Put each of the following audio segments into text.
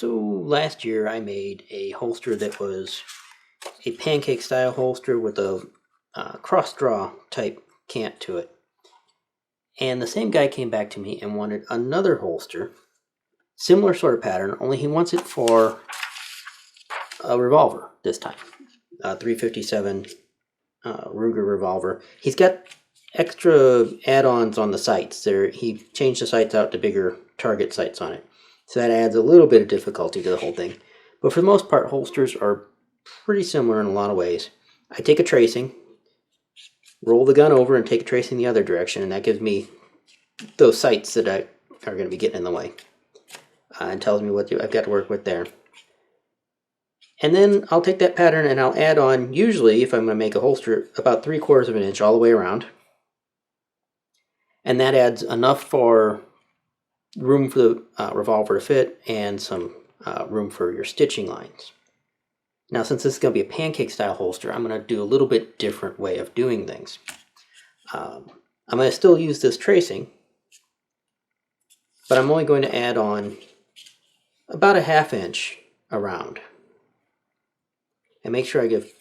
So last year I made a holster that was a pancake style holster with a cross draw type cant to it. And the same guy came back to me and wanted another holster, similar sort of pattern, only he wants it for a revolver this time. 357 Ruger revolver. He's got extra add-ons on the sights. He changed the sights out to bigger target sights on it. So that adds a little bit of difficulty to the whole thing. But for the most part, holsters are pretty similar in a lot of ways. I take a tracing, roll the gun over and take a tracing the other direction, and that gives me those sights that are going to be getting in the way. And tells me what I've got to work with there. And then I'll take that pattern and I'll add on, usually if I'm going to make a holster, about 3/4 of an inch all the way around. And that adds enough for room for the revolver to fit and some room for your stitching lines. Now, since this is going to be a pancake style holster, I'm going to do a little bit different way of doing things. I'm going to still use this tracing, but I'm only going to add on about a 1/2 inch around. And make sure I give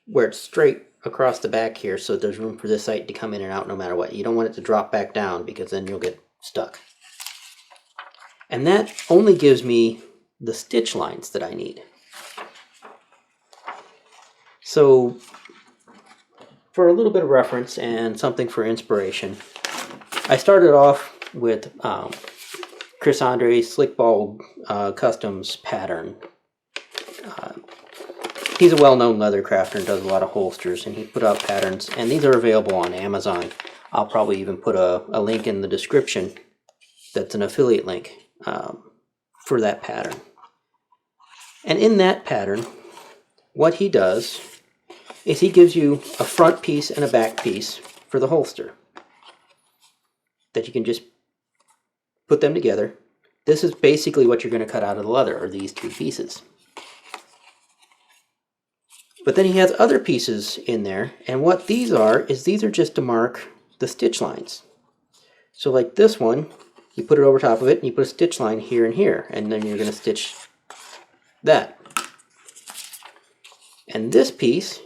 where it's straight across the back here so there's room for this sight to come in and out no matter what. You don't want it to drop back down because then you'll get stuck. And that only gives me the stitch lines that I need. So for a little bit of reference and something for inspiration, I started off with Chris Andre's Slickball Customs pattern. He's a well-known leather crafter and does a lot of holsters, and he put out patterns, and these are available on Amazon. I'll probably even put a link in the description that's an affiliate link for that pattern. And in that pattern, what he does is he gives you a front piece and a back piece for the holster that you can just put them together. This is basically what you're going to cut out of the leather, are these two pieces. But then he has other pieces in there, and what these are just to mark the stitch lines. So like this one, you put it over top of it, and you put a stitch line here and here, and then you're going to stitch that. And this piece,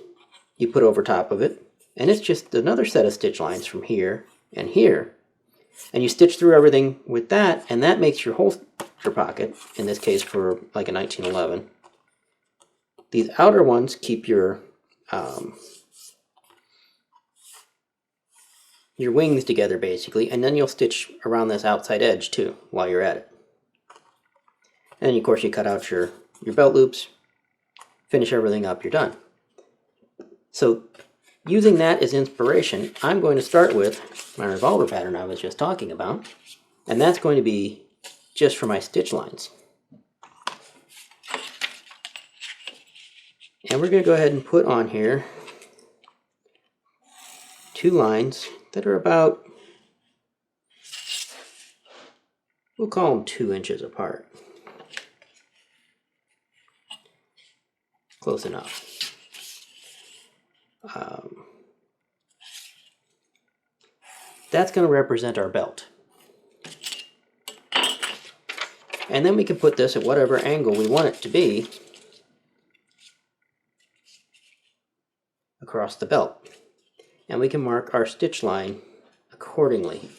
you put over top of it, and it's just another set of stitch lines from here and here. And you stitch through everything with that, and that makes your holster pocket, in this case for like a 1911. These outer ones keep your wings together basically, and then you'll stitch around this outside edge too while you're at it. And then of course you cut out your belt loops, finish everything up, you're done. So using that as inspiration, I'm going to start with my revolver pattern I was just talking about, and that's going to be just for my stitch lines. And we're going to go ahead and put on here 2 lines that are about, we'll call them 2 inches apart. Close enough. That's going to represent our belt. And then we can put this at whatever angle we want it to be across the belt. And we can mark our stitch line accordingly.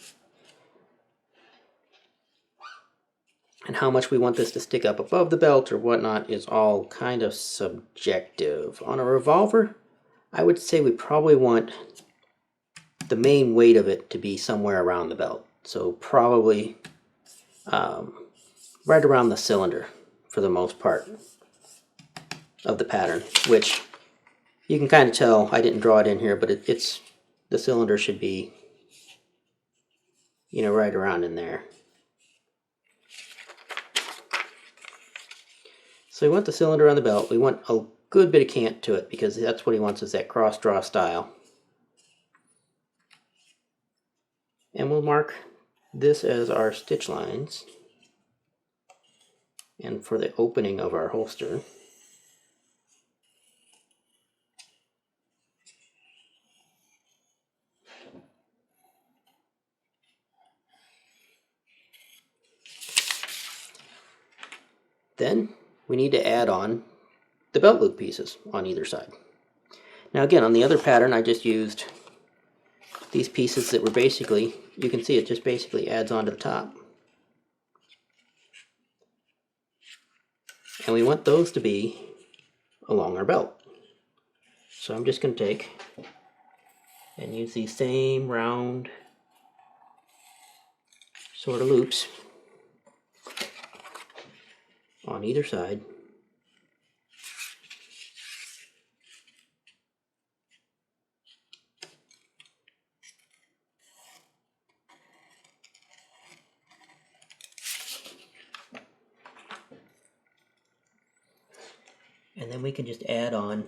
And how much we want this to stick up above the belt or whatnot is all kind of subjective. On a revolver, I would say we probably want the main weight of it to be somewhere around the belt. So probably right around the cylinder for the most part of the pattern, which you can kind of tell, I didn't draw it in here, but it's the cylinder should be, right around in there. So we want the cylinder on the belt. We want a good bit of cant to it because that's what he wants, is that cross draw style. And we'll mark this as our stitch lines. And for the opening of our holster, Then we need to add on the belt loop pieces on either side. Now again, on the other pattern, I just used these pieces that were basically, you can see it just basically adds onto the top. And we want those to be along our belt. So I'm just going to take and use these same round sort of loops on either side. And then we can just add on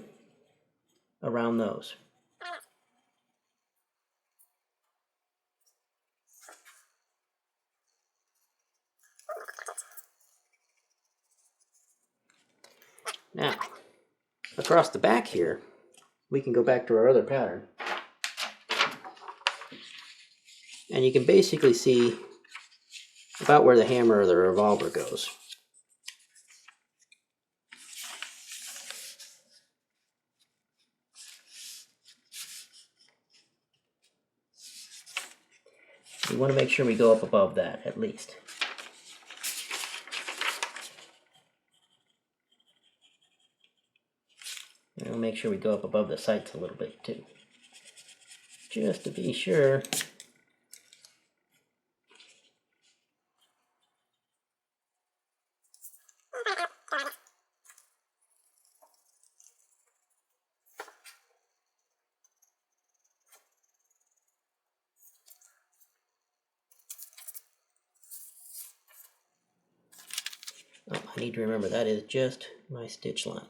around those. Now, across the back here, we can go back to our other pattern. And you can basically see about where the hammer or the revolver goes. We want to make sure we go up above that at least. And we'll make sure we go up above the sights a little bit too, just to be sure. Oh, I need to remember that is just my stitch line.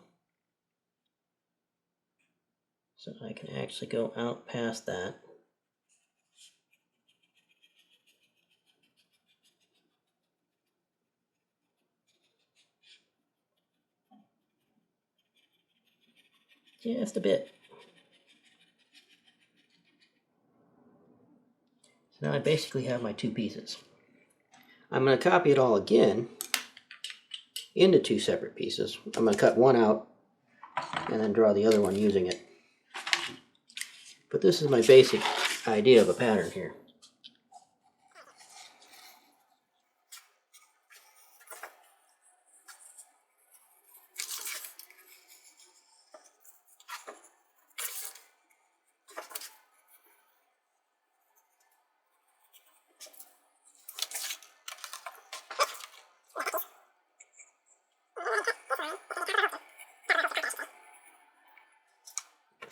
So I can actually go out past that. Just a bit. So now I basically have my two pieces. I'm going to copy it all again into two separate pieces. I'm going to cut one out and then draw the other one using it. But this is my basic idea of a pattern here.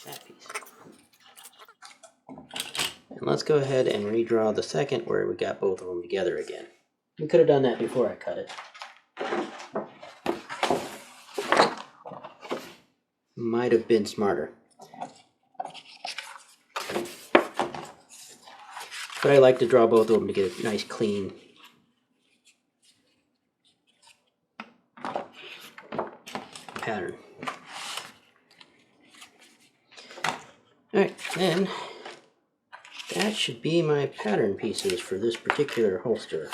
That piece. And let's go ahead and redraw the second where we got both of them together again. We could have done that before I cut it. Might have been smarter. But I like to draw both of them to get a nice clean pattern. Alright, then that should be my pattern pieces for this particular holster.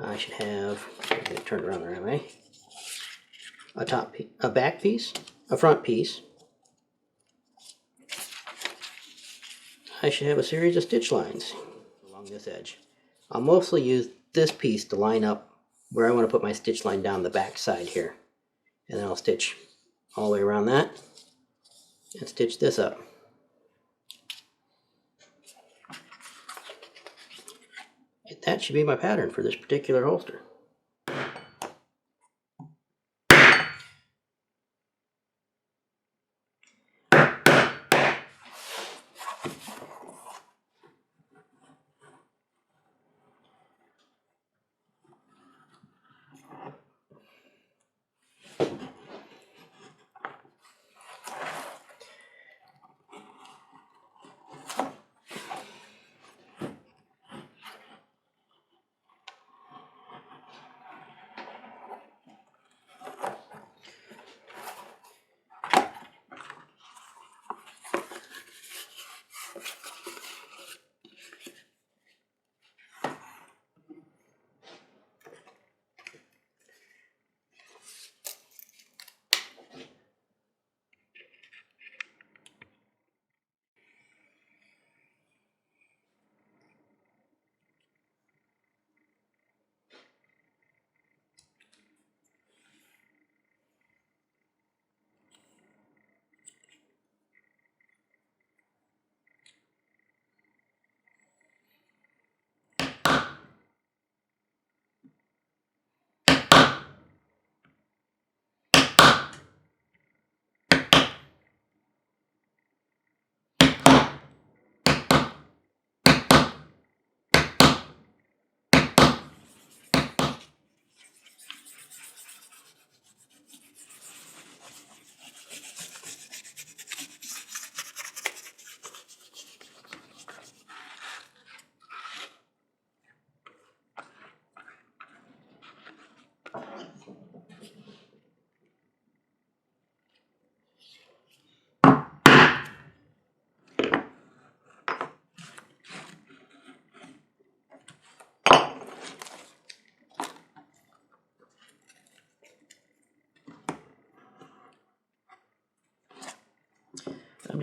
I should have, I'm going to turn it around the right way, a back piece, a front piece. I should have a series of stitch lines along this edge. I'll mostly use this piece to line up where I want to put my stitch line down the back side here. And then I'll stitch all the way around that and stitch this up. And that should be my pattern for this particular holster.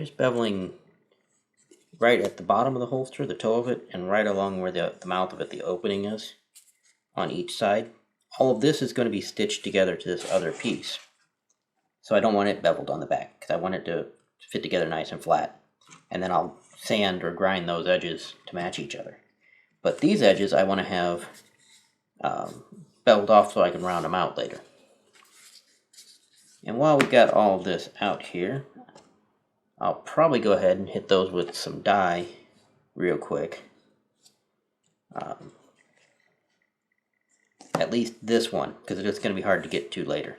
just beveling right at the bottom of the holster, the toe of it, and right along where the mouth of it, the opening is, on each side. All of this is going to be stitched together to this other piece. So I don't want it beveled on the back, because I want it to fit together nice and flat. And then I'll sand or grind those edges to match each other. But these edges I want to have beveled off so I can round them out later. And while we got all of this out here, I'll probably go ahead and hit those with some dye real quick. At least this one, because it's going to be hard to get to later.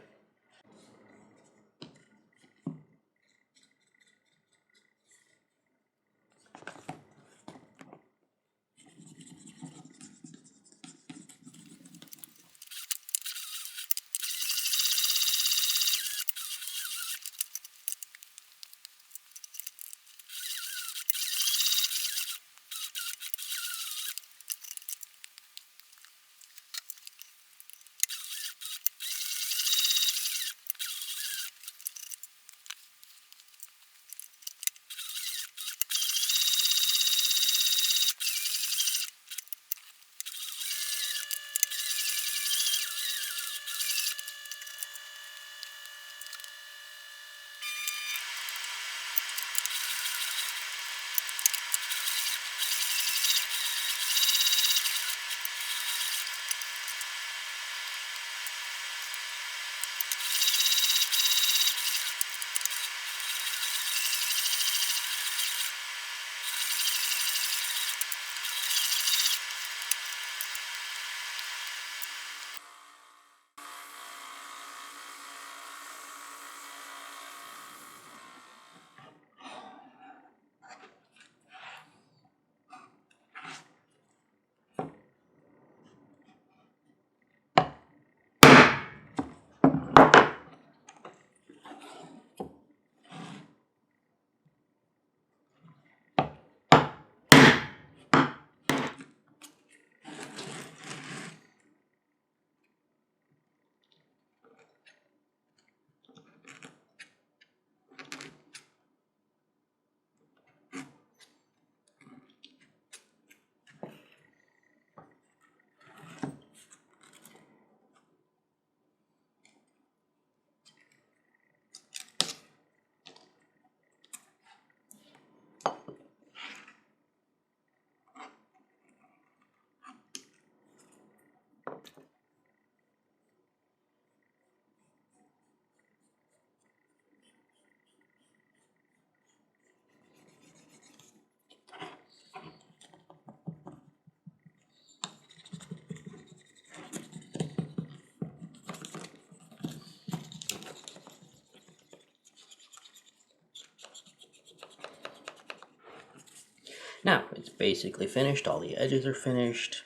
Now, it's basically finished. All the edges are finished.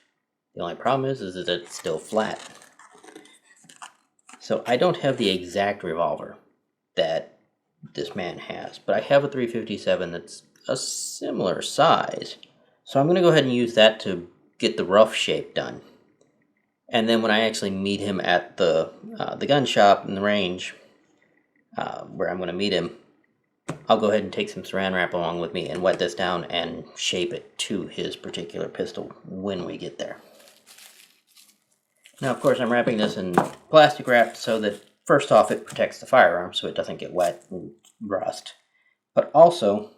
The only problem is that it's still flat. So I don't have the exact revolver that this man has, but I have a 357 that's a similar size. So I'm going to go ahead and use that to get the rough shape done. And then when I actually meet him at the gun shop in the range, where I'm going to meet him, I'll go ahead and take some saran wrap along with me and wet this down and shape it to his particular pistol when we get there. Now, of course, I'm wrapping this in plastic wrap so that, first off, it protects the firearm so it doesn't get wet and rust. But also,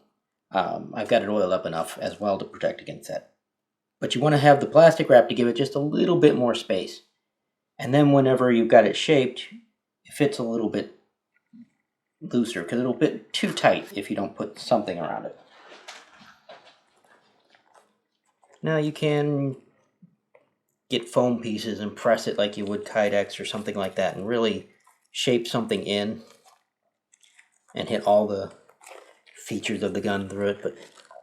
I've got it oiled up enough as well to protect against that. But you want to have the plastic wrap to give it just a little bit more space. And then whenever you've got it shaped, it fits a little bit looser, because it'll be too tight if you don't put something around it. Now you can get foam pieces and press it like you would Kydex or something like that and really shape something in and hit all the features of the gun through it, but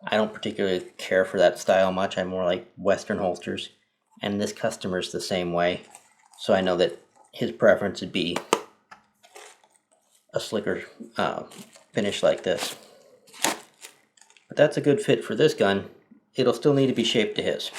I don't particularly care for that style much. I more like Western holsters, and this customer's the same way, so I know that his preference would be a slicker finish like this. But that's a good fit for this gun. It'll still need to be shaped to his.